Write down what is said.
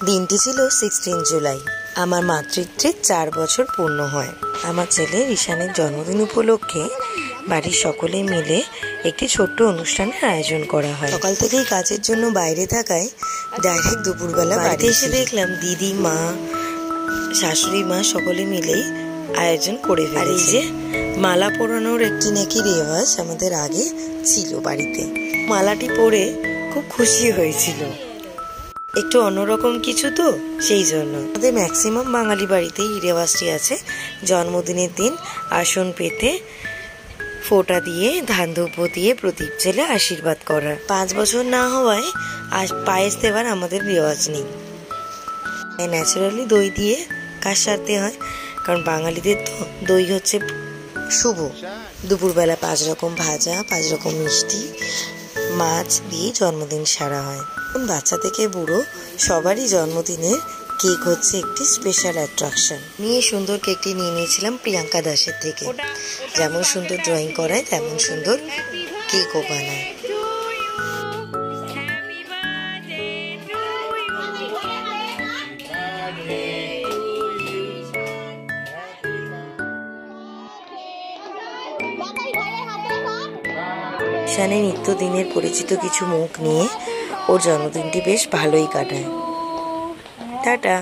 দিনটি ছিল 16 জুলাই। আমার মাতৃত্বের 4 বছর পূর্ণ হয়। আমার ছেলে ঋষানের জন্মদিন উপলক্ষে বাড়ির সকলে মিলে একটি ছোট্ট অনুষ্ঠানের আয়োজন করা হয়। সকাল থেকেই কাজের জন্য বাইরে থাকায় ডাইরেক্ট দুপুরবেলা বাড়িতে এসে দেখলাম দিদি, মা, শাশুড়ি মা সকলে মিলেই আয়োজন করে ফেলেছে। আর এই যে মালা পরানোর একটি নাকি রেওয়াজ আমাদের আগে ছিল বাড়িতে। মালাটি পরে খুব খুশি হয়েছিল, একটু অন্যরকম কিছু তো, সেই জন্য। আমাদের ম্যাক্সিমাম বাঙালি বাড়িতেই এই রেওয়াজটি আছে, জন্মদিনের দিন আসন পেতে ফোঁটা দিয়ে ধান ধূপ দিয়ে প্রদীপ জেলে আশীর্বাদ করার। 5 বছর না হওয়ায় আজ পায়েস দেওয়ার আমাদের রেওয়াজ নেই। ন্যাচারালি দই দিয়ে কাজ সারতে হয়, কারণ বাঙালিদের তো দই হচ্ছে শুভ। দুপুরবেলা 5 রকম ভাজা, 5 রকম মিষ্টি, মাছ দিয়ে জন্মদিন সারা হয়। বাচ্চা থেকে বুড়ো সবারই জন্মদিনের কেক হচ্ছে একটি স্পেশাল অ্যাট্রাকশন। নিয়ে সুন্দর কেকটি নিয়ে নিয়েছিলাম প্রিয়াঙ্কা দাসের থেকে। যেমন সুন্দর ড্রয়িং করায় তেমন সুন্দর কেকও বানায়। ঈশানে নিত্যদিনের পরিচিত কিছু মুখ নিয়ে ওর জন্মদিনটি বেশ ভালোই কাটায়। টাটা।